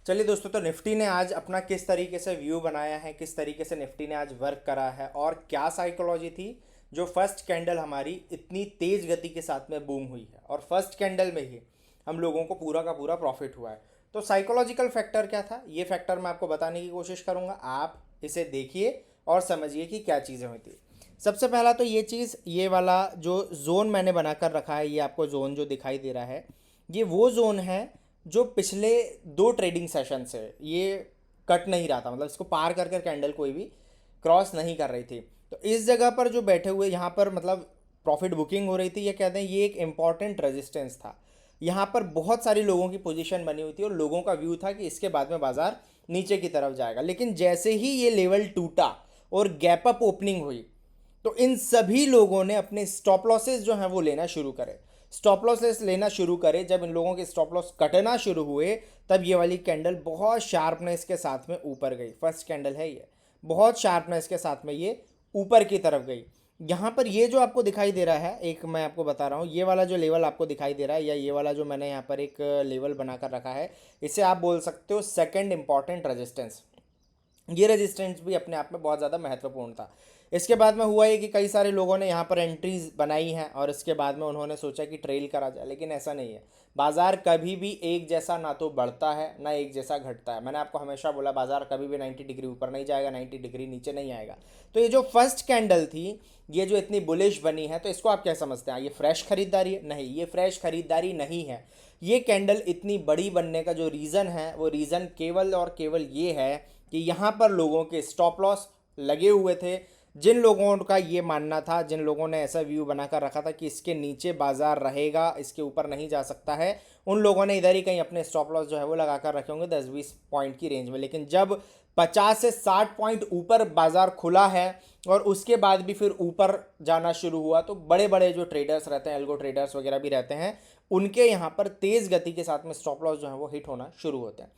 चलिए दोस्तों, तो निफ्टी ने आज अपना किस तरीके से व्यू बनाया है, किस तरीके से निफ्टी ने आज वर्क करा है और क्या साइकोलॉजी थी जो फर्स्ट कैंडल हमारी इतनी तेज गति के साथ में बूम हुई है और फर्स्ट कैंडल में ही हम लोगों को पूरा का पूरा प्रॉफिट हुआ है। तो साइकोलॉजिकल फैक्टर क्या था, ये फैक्टर मैं आपको बताने की कोशिश करूंगा। आप इसे देखिए और समझिए कि क्या चीज़ें हुई थी। सबसे पहला तो ये चीज़, ये वाला जो जोन मैंने बनाकर रखा है, ये आपको जोन जो दिखाई दे रहा है, ये वो जोन है जो पिछले दो ट्रेडिंग सेशन से ये कट नहीं रहा था, मतलब इसको पार कर कर कैंडल कोई भी क्रॉस नहीं कर रही थी। तो इस जगह पर जो बैठे हुए यहाँ पर मतलब प्रॉफिट बुकिंग हो रही थी, ये कहते हैं ये एक इम्पॉर्टेंट रेजिस्टेंस था। यहाँ पर बहुत सारी लोगों की पोजीशन बनी हुई थी और लोगों का व्यू था कि इसके बाद में बाजार नीचे की तरफ जाएगा। लेकिन जैसे ही ये लेवल टूटा और गैप अप ओपनिंग हुई, तो इन सभी लोगों ने अपने स्टॉप लॉसेस जो हैं वो लेना शुरू करे। स्टॉप लॉसेस लेना शुरू करे, जब इन लोगों के स्टॉप लॉस कटना शुरू हुए, तब ये वाली कैंडल बहुत शार्पनेस के साथ में ऊपर गई। फर्स्ट कैंडल है ये, बहुत शार्पनेस के साथ में ये ऊपर की तरफ गई। यहाँ पर ये जो आपको दिखाई दे रहा है, एक मैं आपको बता रहा हूँ, ये वाला जो लेवल आपको दिखाई दे रहा है या ये वाला जो मैंने यहाँ पर एक लेवल बनाकर रखा है, इसे आप बोल सकते हो सेकंड इंपॉर्टेंट रेजिस्टेंस। ये रेजिस्टेंस भी अपने आप में बहुत ज़्यादा महत्वपूर्ण था। इसके बाद में हुआ ये कि कई सारे लोगों ने यहाँ पर एंट्रीज बनाई हैं और इसके बाद में उन्होंने सोचा कि ट्रेल करा जाए, लेकिन ऐसा नहीं है। बाजार कभी भी एक जैसा ना तो बढ़ता है ना एक जैसा घटता है। मैंने आपको हमेशा बोला बाजार कभी भी 90 डिग्री ऊपर नहीं जाएगा, 90 डिग्री नीचे नहीं आएगा। तो ये जो फर्स्ट कैंडल थी, ये जो इतनी बुलिश बनी है, तो इसको आप क्या समझते हैं? ये फ्रेश खरीदारी है? नहीं, ये फ्रेश खरीदारी नहीं है। ये कैंडल इतनी बड़ी बनने का जो रीज़न है, वो रीज़न केवल और केवल ये है कि यहाँ पर लोगों के स्टॉप लॉस लगे हुए थे। जिन लोगों का ये मानना था, जिन लोगों ने ऐसा व्यू बनाकर रखा था कि इसके नीचे बाजार रहेगा, इसके ऊपर नहीं जा सकता है, उन लोगों ने इधर ही कहीं अपने स्टॉप लॉस जो है वो लगा कर रखे होंगे 10-20 पॉइंट की रेंज में। लेकिन जब 50 से 60 पॉइंट ऊपर बाजार खुला है और उसके बाद भी फिर ऊपर जाना शुरू हुआ, तो बड़े बड़े जो ट्रेडर्स रहते हैं, एल्गो ट्रेडर्स वगैरह भी रहते हैं, उनके यहाँ पर तेज़ गति के साथ में स्टॉप लॉस जो है वो हिट होना शुरू होते हैं।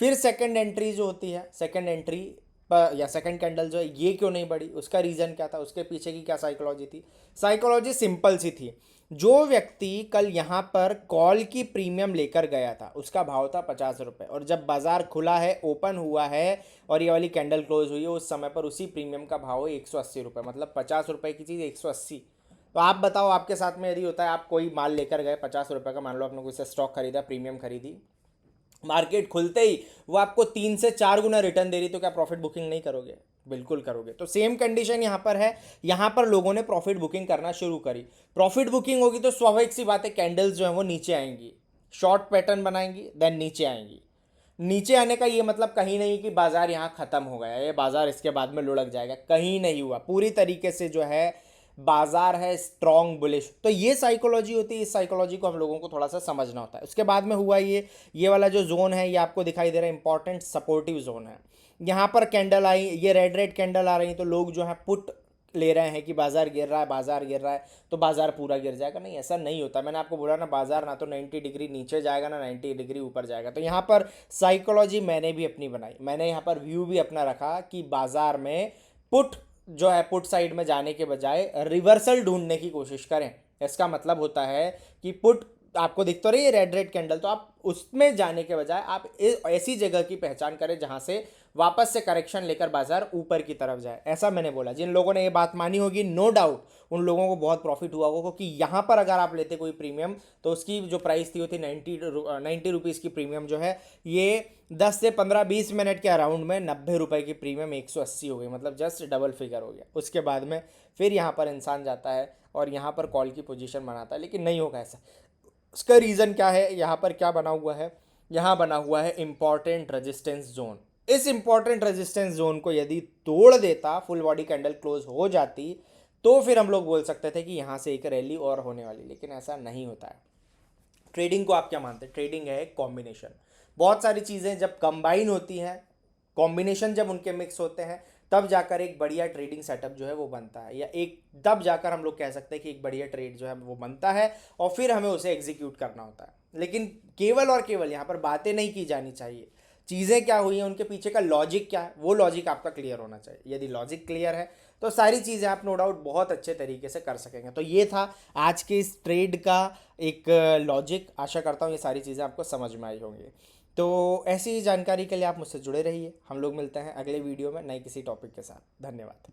फिर सेकंड एंट्री जो होती है, सेकंड एंट्री पर या सेकंड कैंडल जो है ये क्यों नहीं बढ़ी, उसका रीज़न क्या था, उसके पीछे की क्या साइकोलॉजी थी? साइकोलॉजी सिंपल सी थी। जो व्यक्ति कल यहाँ पर कॉल की प्रीमियम लेकर गया था, उसका भाव था 50 रुपये, और जब बाजार खुला है, ओपन हुआ है और ये वाली कैंडल क्लोज हुई है, उस समय पर उसी प्रीमियम का भाव है 180 रुपये, मतलब 50 रुपये की चीज़ 180। तो आप बताओ, आपके साथ में यदि होता है, आप कोई माल लेकर गए 50 रुपये का, मान लो आपने कोई से स्टॉक खरीदा, प्रीमियम खरीदी, मार्केट खुलते ही वो आपको 3 से 4 गुना रिटर्न दे रही, तो क्या प्रॉफिट बुकिंग नहीं करोगे? बिल्कुल करोगे। तो सेम कंडीशन यहाँ पर है। यहाँ पर लोगों ने प्रॉफिट बुकिंग करना शुरू करी। प्रॉफिट बुकिंग होगी तो स्वाभाविक सी बात है, कैंडल्स जो है वो नीचे आएंगी, शॉर्ट पैटर्न बनाएंगी, देन नीचे आएंगी। नीचे आने का ये मतलब कहीं नहीं कि बाजार यहाँ खत्म हो गया, ये बाजार इसके बाद में लुढ़क जाएगा, कहीं नहीं हुआ। पूरी तरीके से जो है बाजार है स्ट्रॉन्ग बुलिश। तो ये साइकोलॉजी होती है, इस साइकोलॉजी को हम लोगों को थोड़ा सा समझना होता है। उसके बाद में हुआ ये वाला जो जोन है, ये आपको दिखाई दे रहा है, इंपॉर्टेंट सपोर्टिव जोन है। यहाँ पर कैंडल आई, ये रेड रेड कैंडल आ रही, तो लोग जो है पुट ले रहे हैं कि बाजार गिर रहा है, बाजार गिर रहा है, तो बाजार पूरा गिर जाएगा। नहीं, ऐसा नहीं होता। मैंने आपको बोला ना, बाजार ना तो 90 डिग्री नीचे जाएगा ना 90 डिग्री ऊपर जाएगा। तो यहाँ पर साइकोलॉजी मैंने भी अपनी बनाई, मैंने यहाँ पर व्यू भी अपना रखा कि बाजार में पुट जो है, पुट साइड में जाने के बजाय रिवर्सल ढूंढने की कोशिश करें। इसका मतलब होता है कि पुट आपको दिख तो रही है रेड रेड कैंडल, तो आप उसमें जाने के बजाय आप ऐसी जगह की पहचान करें जहां से वापस से करेक्शन लेकर बाजार ऊपर की तरफ जाए। ऐसा मैंने बोला। जिन लोगों ने ये बात मानी होगी, नो डाउट उन लोगों को बहुत प्रॉफिट हुआ होगा, क्योंकि यहाँ पर अगर आप लेते कोई प्रीमियम, तो उसकी जो प्राइस थी वो थी 90 रुपीज़ की प्रीमियम जो है, ये 10 से 15-20 मिनट के अराउंड में 90 रुपये की प्रीमियम 180 हो गई, मतलब जस्ट डबल फिगर हो गया। उसके बाद में फिर यहाँ पर इंसान जाता है और यहाँ पर कॉल की पोजीशन बनाता है, लेकिन नहीं होगा ऐसा। उसका रीज़न क्या है? यहाँ पर क्या बना हुआ है? यहाँ बना हुआ है इंपॉर्टेंट रेजिस्टेंस जोन। इस इंपॉर्टेंट रेजिस्टेंस जोन को यदि तोड़ देता, फुल बॉडी कैंडल क्लोज हो जाती, तो फिर हम लोग बोल सकते थे कि यहाँ से एक रैली और होने वाली, लेकिन ऐसा नहीं होता है। ट्रेडिंग को आप क्या मानते हैं? ट्रेडिंग है एक कॉम्बिनेशन। बहुत सारी चीज़ें जब कंबाइन होती हैं, कॉम्बिनेशन जब उनके मिक्स होते हैं, तब जाकर एक बढ़िया ट्रेडिंग सेटअप जो है वो बनता है, या एक तब जाकर हम लोग कह सकते हैं कि एक बढ़िया ट्रेड जो है वो बनता है, और फिर हमें उसे एग्जीक्यूट करना होता है। लेकिन केवल और केवल यहाँ पर बातें नहीं की जानी चाहिए। चीज़ें क्या हुई हैं, उनके पीछे का लॉजिक क्या है, वो लॉजिक आपका क्लियर होना चाहिए। यदि लॉजिक क्लियर है तो सारी चीज़ें आप नो डाउट बहुत अच्छे तरीके से कर सकेंगे। तो ये था आज के इस ट्रेड का एक लॉजिक। आशा करता हूँ ये सारी चीज़ें आपको समझ में आई होंगी। तो ऐसी जानकारी के लिए आप मुझसे जुड़े रहिए। हम लोग मिलते हैं अगले वीडियो में नए किसी टॉपिक के साथ। धन्यवाद।